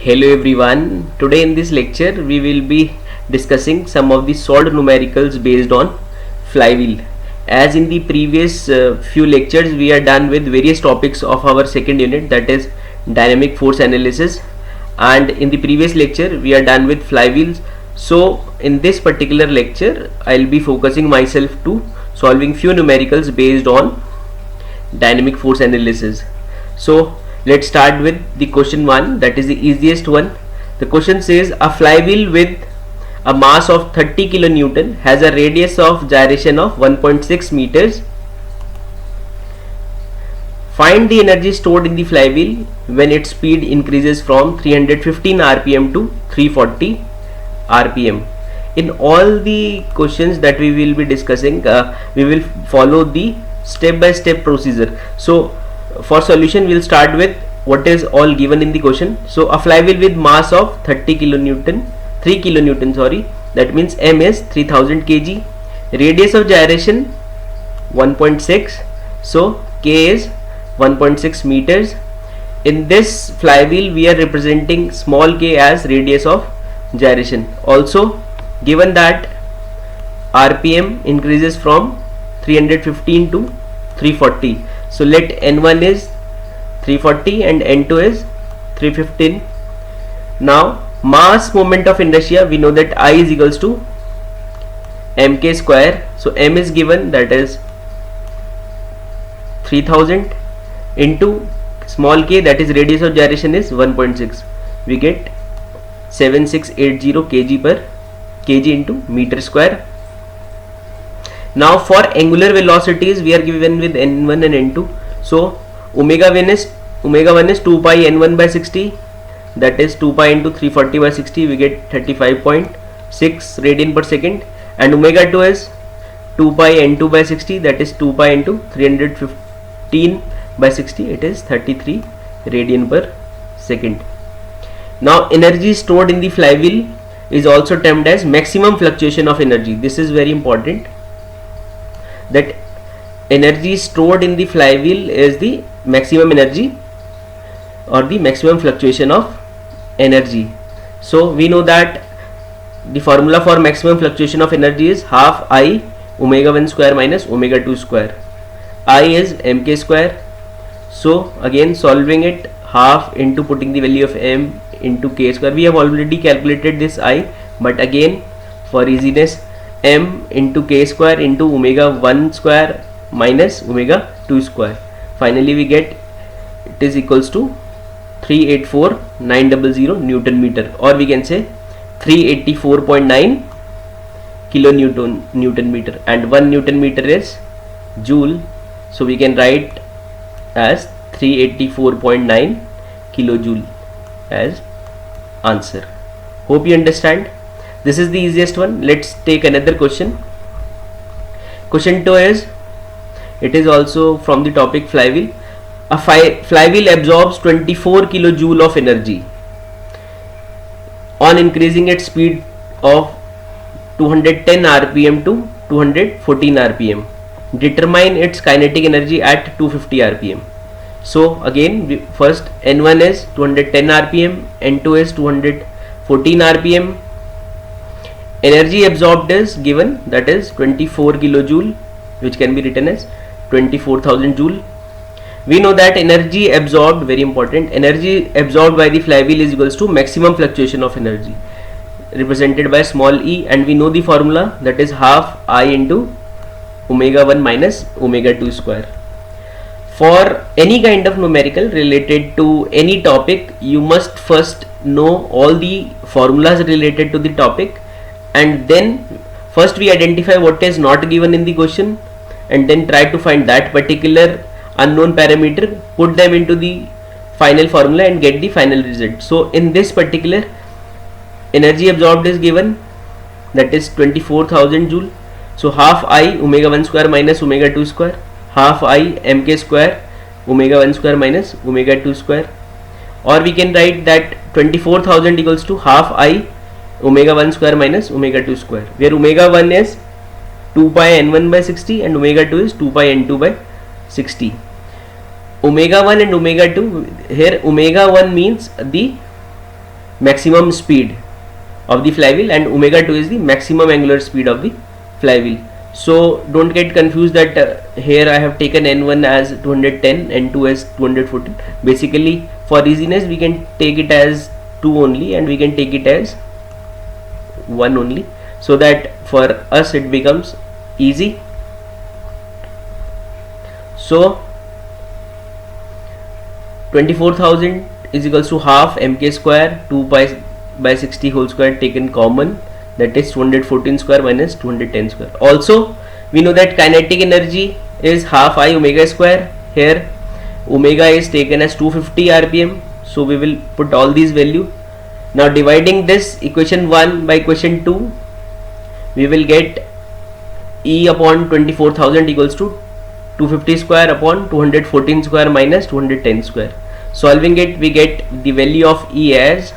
Hello everyone. Today in this lecture we will be discussing some of the solved numericals based on flywheel. As in the previous few lectures we are done with various topics of our second unit, that is dynamic force analysis, and in the previous lecture we are done with flywheels. So in this particular lecture I will be focusing myself to solving few numericals based on dynamic force analysis. So let's start with the question 1, that is the easiest one. The question says a flywheel with a mass of 30 kilonewton has a radius of gyration of 1.6 meters. Find the energy stored in the flywheel when its speed increases from 315 rpm to 340 rpm. In all the questions that we will be discussing, we will follow the step-by-step procedure. So for solution we'll start with what is all given in the question. So a flywheel with mass of 3 kilonewton sorry, that means M is 3000 kg, radius of gyration 1.6, so K is 1.6 meters. In this flywheel we are representing small k as radius of gyration. Also given that rpm increases from 315 to 340, so let n1 is 340 and n2 is 315. Now mass moment of inertia, we know that I is equals to mk square. So m is given, that is 3000 into small k, that is radius of gyration is 1.6. We get 7680 kg into meter square. Now for angular velocities we are given with n1 and n2. So omega 1 is 2 pi n1 by 60, that is 2 pi into 340 by 60, we get 35.6 radian per second, and omega 2 is 2 pi n2 by 60, that is 2 pi into 315 by 60, it is 33 radian per second. Now energy stored in the flywheel is also termed as maximum fluctuation of energy. This is very important, that energy stored in the flywheel is the maximum energy or the maximum fluctuation of energy. So we know that the formula for maximum fluctuation of energy is half I omega 1 square minus omega 2 square. I is mk square, so again solving it, half into putting the value of m into k square. We have already calculated this I, but again for easiness, m into k square into omega 1 square minus omega 2 square. Finally we get it is equals to 384900 Newton meter, or we can say 384.9 kilonewton meter, and 1 Newton meter is joule, so we can write as 384.9 kilojoule as answer. Hope you understand. This is the easiest one. Let's take another question. Question 2 is, it is also from the topic flywheel. A flywheel absorbs 24 kilojoule of energy on increasing its speed of 210 rpm to 214 rpm. Determine its kinetic energy at 250 rpm. So again, first n1 is 210 rpm, n2 is 214 rpm. Energy absorbed is given, that is 24 kilojoule, which can be written as 24,000 joule. We know that energy absorbed, very important, energy absorbed by the flywheel is equals to maximum fluctuation of energy, represented by small e, and we know the formula, that is half I into omega 1 minus omega 2 square. For any kind of numerical related to any topic, you must first know all the formulas related to the topic, and then first we identify what is not given in the question, and then try to find that particular unknown parameter, put them into the final formula and get the final result. So in this particular, energy absorbed is given, that is 24,000 joule. So half I omega 1 square minus omega 2 square, half I mk square omega 1 square minus omega 2 square, or we can write that 24,000 equals to half I omega 1 square minus omega 2 square, where omega 1 is 2 pi n1 by 60 and omega 2 is 2 pi n2 by 60. omega 1 and omega 2, here omega 1 means the maximum speed of the flywheel, and omega 2 is the maximum angular speed of the flywheel. So don't get confused that here I have taken n1 as 210, n2 as 214. Basically for easiness we can take it as 2 only, and we can take it as 1 only, so that for us it becomes easy. So 24,000 is equals to half mk square 2 pi by 60 whole square taken common, that is 214 square minus 210 square. Also we know that kinetic energy is half I omega square. Here omega is taken as 250 rpm, so we will put all these value. Now dividing this equation 1 by equation 2, we will get E upon 24,000 equals to 250 square upon 214 square minus 210 square. Solving it, we get the value of E as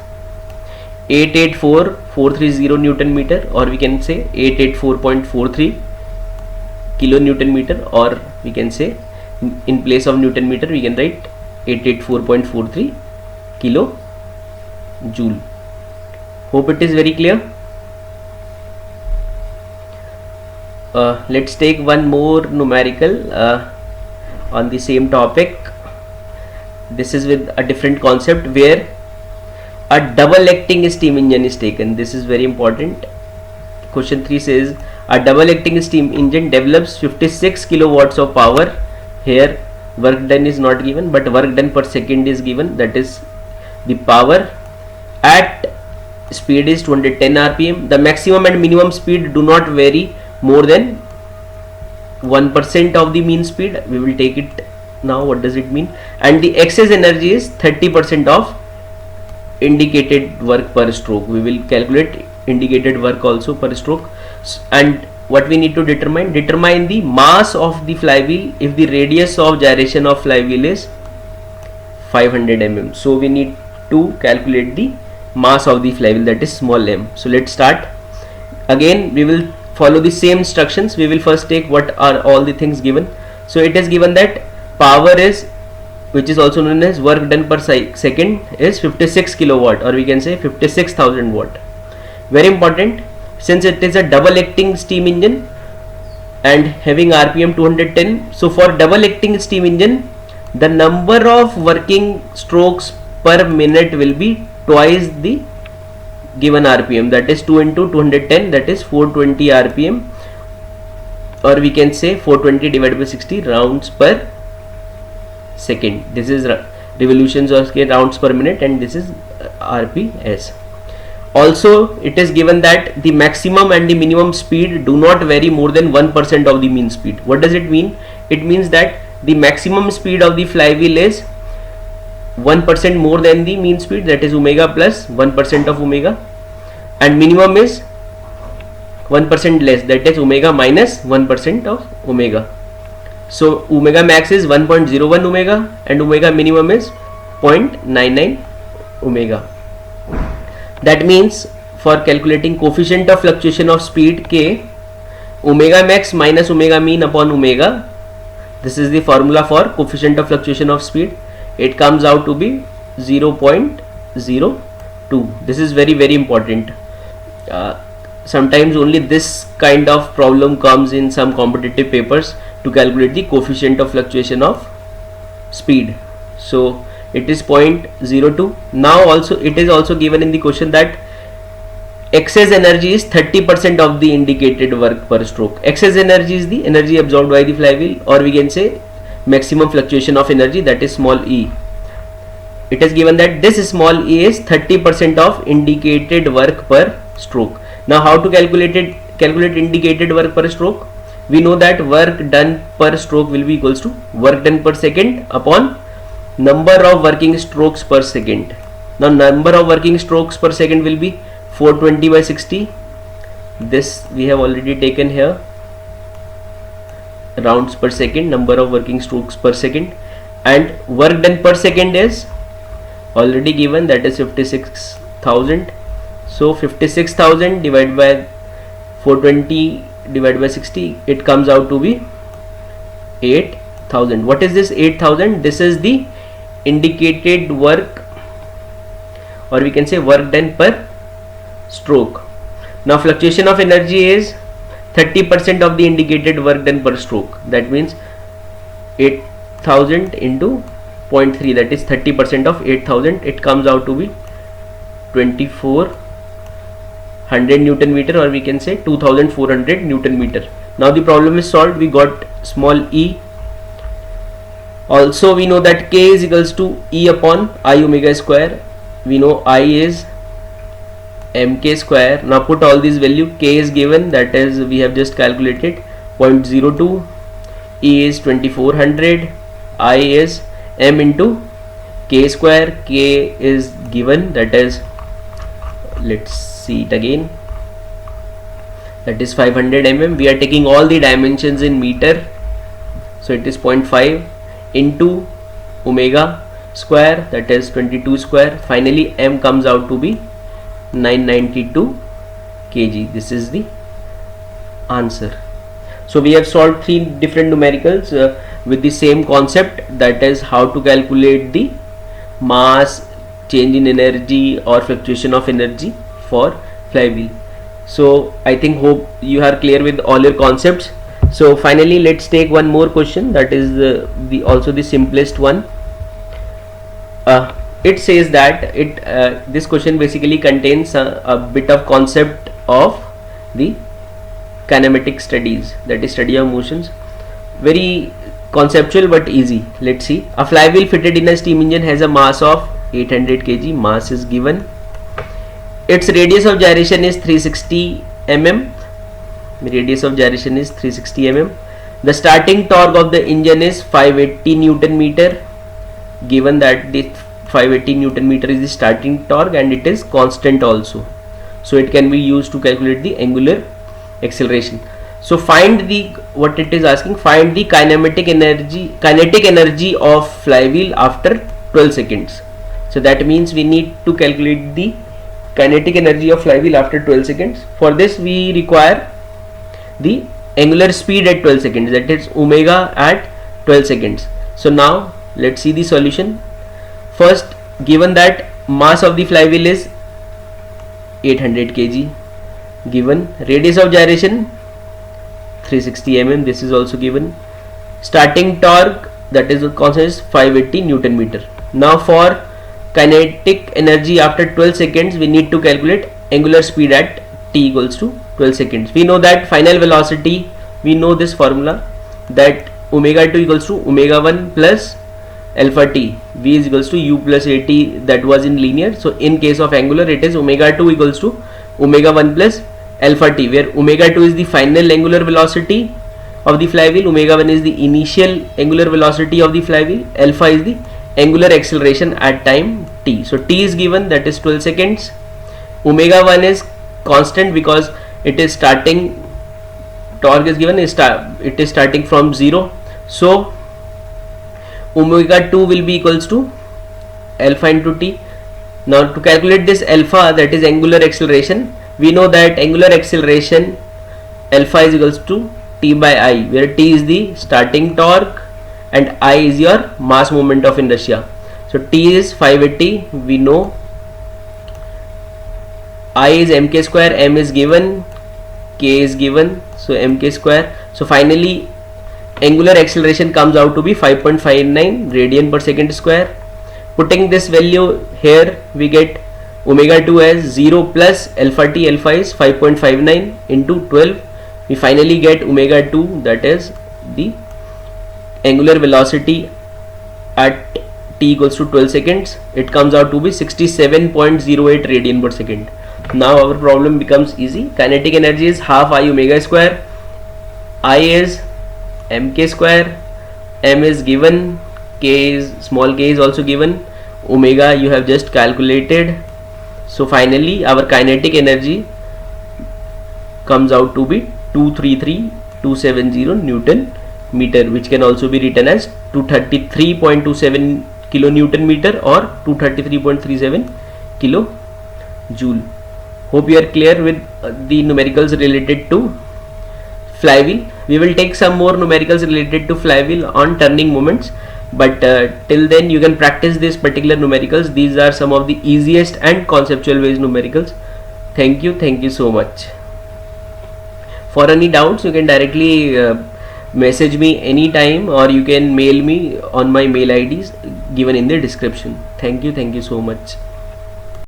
884,430 Newton meter, or we can say 884.43 kilonewton meter, or we can say in place of Newton meter we can write 884.43 kilo joule. Hope it is very clear. Let's take one more numerical on the same topic. This is with a different concept, where a double acting steam engine is taken. This is very important. Question 3 says a double acting steam engine develops 56 kilowatts of power. Here work done is not given, but work done per second is given, that is the power at speed is 210 rpm. The maximum and minimum speed do not vary more than 1% of the mean speed. We will take it now. What does it mean? And the excess energy is 30% of indicated work per stroke. We will calculate indicated work also per stroke. And what we need to determine the mass of the flywheel if the radius of gyration of flywheel is 500 mm. So we need to calculate the mass of the flywheel, that is small m. So let's start. Again we will follow the same instructions. We will first take what are all the things given. So it is given that power is, which is also known as work done per second, is 56 kilowatt, or we can say 56,000 watt. Very important, since it is a double acting steam engine and having rpm 210. So for double acting steam engine, the number of working strokes per minute will be twice the given rpm, that is 2 into 210, that is 420 rpm, or we can say 420 divided by 60 rounds per second. This is revolutions or rounds per minute, and this is rps. Also it is given that the maximum and the minimum speed do not vary more than 1% of the mean speed. What does it mean? It means that the maximum speed of the flywheel is 1% more than the mean speed, that is omega plus 1% of omega, and minimum is 1% less, that is omega minus 1% of omega. So omega max is 1.01 omega and omega minimum is 0.99 omega. That means for calculating coefficient of fluctuation of speed k, omega max minus omega mean upon omega, this is the formula for coefficient of fluctuation of speed. It comes out to be 0.02. This is very important. Sometimes only this kind of problem comes in some competitive papers to calculate the coefficient of fluctuation of speed. So it is 0.02. Now also it is also given in the question that excess energy is 30% of the indicated work per stroke. Excess energy is the energy absorbed by the flywheel, or we can say maximum fluctuation of energy, that is small e. It is given that this small e is 30% of indicated work per stroke. Now how to calculate indicated work per stroke? We know that work done per stroke will be equals to work done per second upon number of working strokes per second. Now number of working strokes per second will be 420 by 60. This we have already taken here, rounds per second, number of working strokes per second, and work done per second is already given, that is 56,000. So 56,000 divided by 420 divided by 60, it comes out to be 8,000. What is this 8,000? This is the indicated work or we can say work done per stroke. Now fluctuation of energy is 30% of the indicated work done per stroke. That means 8000 into 0.3, that is 30% of 8000. It comes out to be 2400 Newton meter, or we can say 2400 Newton meter. Now the problem is solved. We got small e. Also we know that K is equals to E upon I omega square. We know I is mk square. Now put all these value. K is given, that is we have just calculated 0.02. E is 2400. I is m into K square. K is given, that is, let's see it again, that is 500 mm. We are taking all the dimensions in meter, so it is 0.5 into omega square, that is 22 square. Finally m comes out to be 992 kg. This is the answer. So we have solved 3 different numericals with the same concept, that is how to calculate the mass, change in energy or fluctuation of energy for flywheel. So I hope you are clear with all your concepts. So finally let's take one more question, that is also the simplest one. It says that this question basically contains a bit of concept of the kinematic studies, that is study of motions. Very conceptual but easy. Let's see. A flywheel fitted in a steam engine has a mass of 800 kg. Mass is given. Its radius of gyration is 360 mm. Radius of gyration is 360 mm. The starting torque of the engine is 580 Newton meter. Given that the 580 Newton meter is the starting torque and it is constant also, so it can be used to calculate the angular acceleration. So find the, what it is asking, find the kinetic energy of flywheel after 12 seconds. So that means we need to calculate the kinetic energy of flywheel after 12 seconds. For this we require the angular speed at 12 seconds, that is omega at 12 seconds. So now let's see the solution. First, given that mass of the flywheel is 800 kg, given radius of gyration 360 mm, this is also given. Starting torque, that is constant, is 580 Newton meter. Now for kinetic energy after 12 seconds we need to calculate angular speed at t equals to 12 seconds. We know that final velocity, we know this formula, that omega 2 equals to omega 1 plus alpha t. V is equals to u plus at, that was in linear. So in case of angular it is omega 2 equals to omega 1 plus alpha t, where omega 2 is the final angular velocity of the flywheel, omega 1 is the initial angular velocity of the flywheel, alpha is the angular acceleration at time t. So t is given, that is 12 seconds. Omega 1 is constant because it is starting, torque is given, it is starting from 0. So omega 2 will be equals to alpha into t. Now to calculate this alpha, that is angular acceleration, we know that angular acceleration alpha is equals to t by I, where t is the starting torque and I is your mass moment of inertia. So t is 580, we know. I is mk square, m is given, k is given, so mk square. So finally angular acceleration comes out to be 5.59 radian per second square. Putting this value here, we get omega 2 as 0 plus alpha t. Alpha is 5.59 into 12. We finally get omega 2, that is the angular velocity at t equals to 12 seconds. It comes out to be 67.08 radian per second. Now our problem becomes easy. Kinetic energy is half I omega square. I is mk square, m is given, k is, small k is also given, omega you have just calculated. So finally our kinetic energy comes out to be 233,270 Newton meter, which can also be written as 233.27 kilonewton meter or 233.37 kilojoule. Hope you are clear with the numericals related to flywheel. We will take some more numericals related to flywheel on turning moments. but till then you can practice this particular numericals. These are some of the easiest and conceptual based numericals. Thank you so much. For any doubts, you can directly message me anytime, or you can mail me on my mail IDs given in the description. Thank you so much.